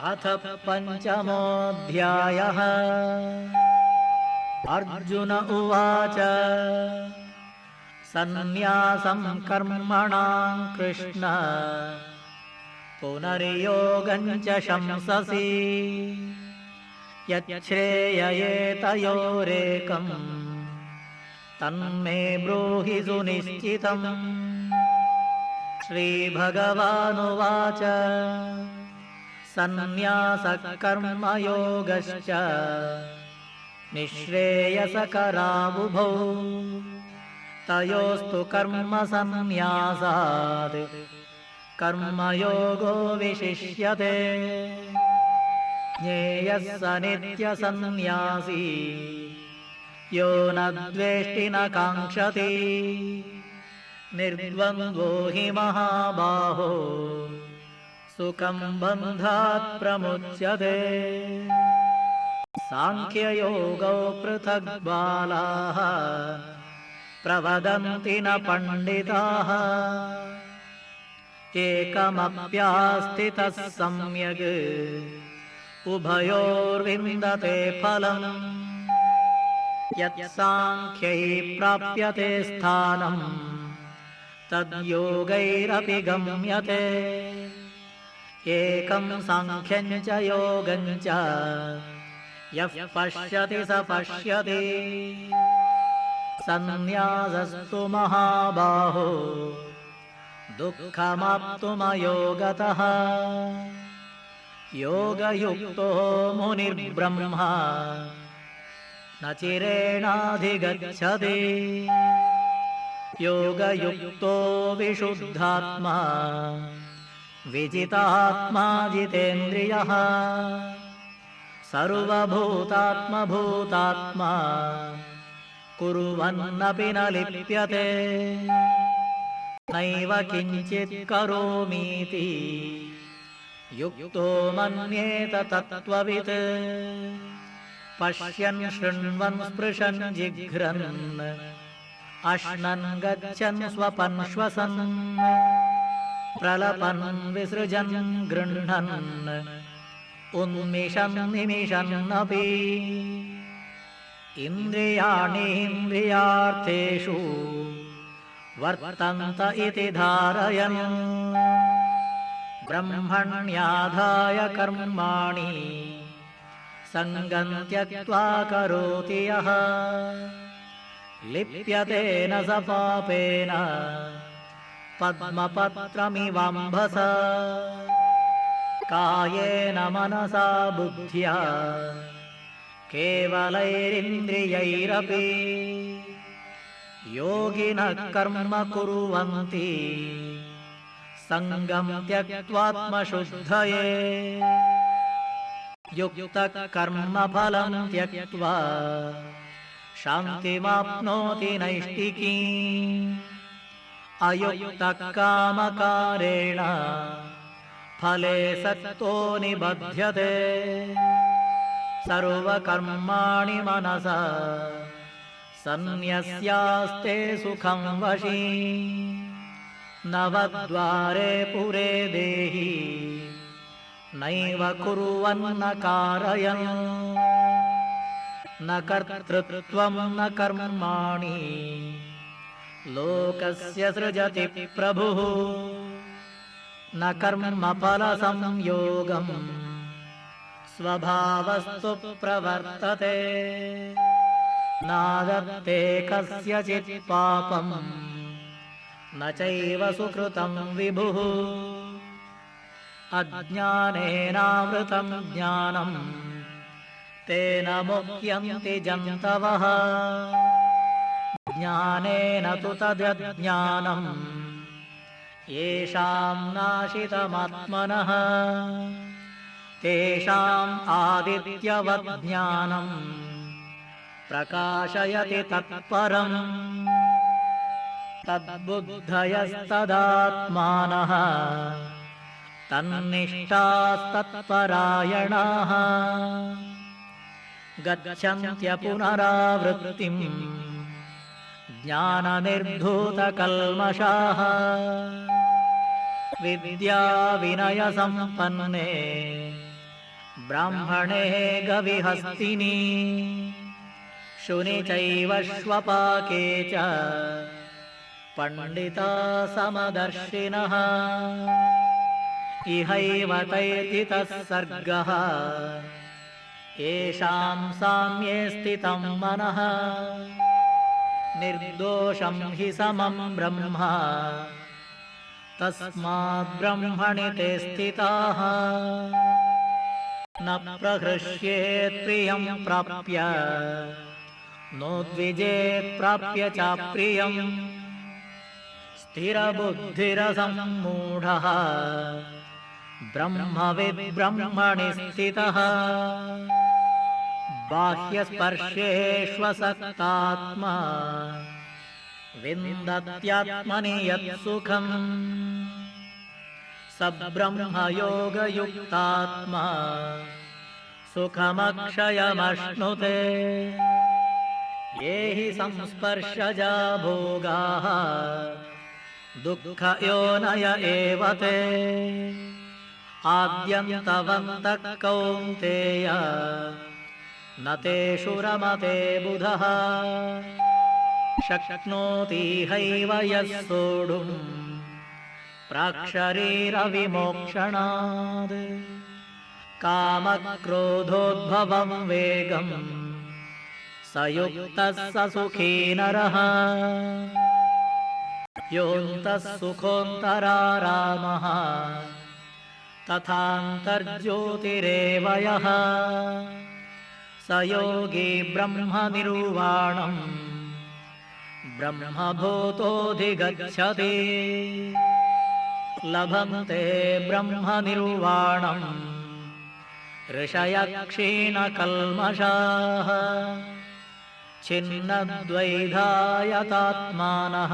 अथ पञ्चमोऽध्यायः। अर्जुन उवाच सन्न्यासं कर्मणां कृष्ण पुनर्योगं च शंससि यच्छ्रेययेतयोरेकं तन्मे ब्रूहि सुनिश्चितम्। श्रीभगवानुवाच सन्न्यासः कर्मयोगश्च निःश्रेयसकरावुभौ तयोस्तु कर्मसन्न्यासात् कर्मयोगो विशिष्यते। ज्ञेयः स नित्यसन्न्यासी यो न द्वेष्टि न काङ्क्षति निर्द्वन्द्वो हि महाबाहो सुखं बन्धात् प्रमुच्यते। साङ्ख्ययोगौ पृथक् बालाः प्रवदन्ति न पण्डिताः एकमप्यास्थितः सम्यग् उभयोर्विन्दते फलम्। यत्साङ्ख्यै प्राप्यते स्थानम् तद्योगैरपि गम्यते। एकं साङ्ख्यं च योगं च यः पश्यति स पश्यति। सन्न्यासस्तु महाबाहो दुःखमाप्तुमयोगतः। योगयुक्तो मुनिर्ब्रह्मा न चिरेणाधिगच्छति। योगयुक्तो विशुद्धात्मा विजितात्मा जितेन्द्रियः। सर्वभूतात्मभूतात्मा कुर्वन्नपि न लिप्यते। नैव किञ्चित् करोमीति युक्तो मन्येत तत्त्ववित्। पश्यन् शृण्वन् स्पृशन् जिघ्रन् अश्नन् गच्छन् स्वपन् श्वसन् प्रलपन् विसृजन् गृह्णन् उन्मिषन् निमिषन्नपि। इन्द्रियाणीन्द्रियार्थेषु वर्तन्त इति धारयन् ब्रह्मण्याधाय कर्माणि सङ्गं त्यक्त्वा करोति यः। लिप्यते न स पापेन पद्मपत्रमिवाम्भसा। कायेन मनसा बुद्ध्या केवलैरिन्द्रियैरपि योगिनः कर्म कुर्वन्ति सङ्गं त्यक्त्वात्मशुद्धये। युक्तः कर्मफलं त्यक्त्वा शान्तिमाप्नोति नैष्ठिकीम्। अयुक्तः कामकारेण फले सक्तो निबध्यते। सर्वकर्माणि मनसा सन्न्यस्यास्ते सुखं वशी। नवद्वारे पुरे देहि नैव कुर्वन्न कारयन्। न कर्तृत्वं न कर्माणि लोकस्य सृजति प्रभुः। न कर्मफलसंयोगं स्वभावस्तु प्रवर्तते। नादत्ते कस्यचित् पापं न चैव सुकृतं विभुः। अज्ञानेनावृतं ज्ञानं तेन मुह्यन्ति जन्तवः। ज्ञानेन तु तदज्ञानं येषां नाशितमात्मनः। तेषाम् आदित्यवत् ज्ञानं प्रकाशयति तत्परम्। तद्बुद्धयस्तदात्मानः तन्निष्ठास्तत्परायणाः गच्छन्त्यपुनरावृत्तिम् ज्ञाननिर्धूतकल्मषाः। विद्या विनय संपन्ने ब्राह्मणे गविहस्तिनी शुनि चैव श्वपाके च पण्डिता समदर्शिनः इहैव तैर्जितः सर्गः येषां साम्ये स्थितं मनः निर्दोषं हि समं ब्रह्म तस्माद् ब्रह्मणि ते स्थिताः न प्रहृष्येत् प्रियं प्राप्य नोद्विजेत् प्राप्य च प्रियं स्थिरबुद्धिरसम्मूढः ब्रह्मविद् ब्रह्मणि स्थितः बाह्यस्पर्शेष्वसक्तात्मा विन्दत्यात्मनि यत्सुखम् स ब्रह्मयोगयुक्तात्मा सुखमक्षयमश्नुते ये हि संस्पर्शजा भोगाः दुःखयोनय एव ते आद्यन्तवन्तः कौन्तेय न तेषु रमते बुधः शक्नोति हैव यः सोढुम् प्राक्शरीरविमोक्षणात् कामक्रोधोद्भवं वेगम् स युक्तः स सुखी नरः योऽन्तः सुखोऽन्तरारामः तथान्तर्ज्योतिरेव यः स योगी ब्रह्मनिर्वाणम् ब्रह्मभूतोऽधिगच्छति लभन्ते ब्रह्मनिर्वाणम् ऋषयः क्षीणकल्मषाः छिन्नद्वैधायतात्मानः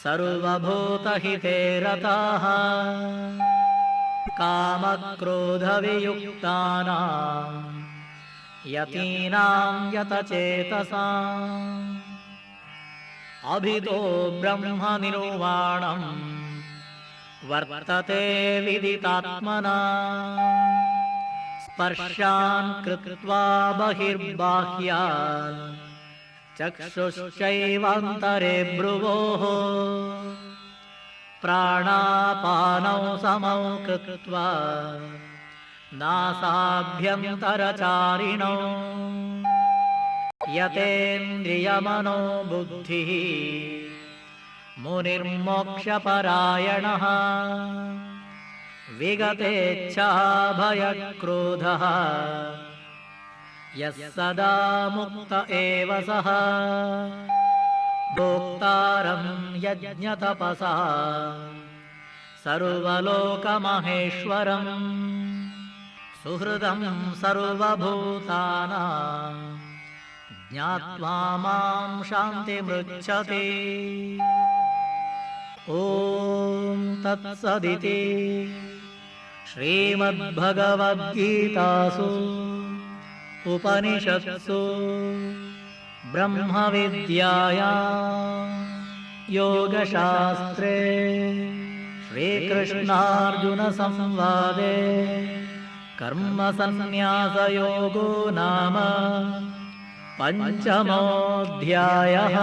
सर्वभूतहिते रताः कामक्रोधवियुक्तानां यतीनां यतचेतसाम् अभितो ब्रह्मनिर्वाणम् वर्तते विदितात्मना स्पर्शान् कृत्वा बहिर्बाह्यान् चक्षुश्चैवान्तरे भ्रुवोः प्राणापानौ समौ कृत्वा नासाभ्यन्तरचारिणौ यतेन्द्रियमनो बुद्धिः मुनिर्मोक्षपरायणः विगतेच्छाभयक्रोधः यः सदा मुक्त एव सः भोक्तारं यज्ञतपसा सर्वलोकमहेश्वरम् सुहृदं सर्वभूतानां ज्ञात्वा मां शान्तिमृच्छति ॐ तत्सदिति श्रीमद्भगवद्गीतासु उपनिषत्सु ब्रह्मविद्यायां योगशास्त्रे श्रीकृष्णार्जुनसंवादे कर्मसन्न्यासयोगो नाम 5मोऽध्यायः।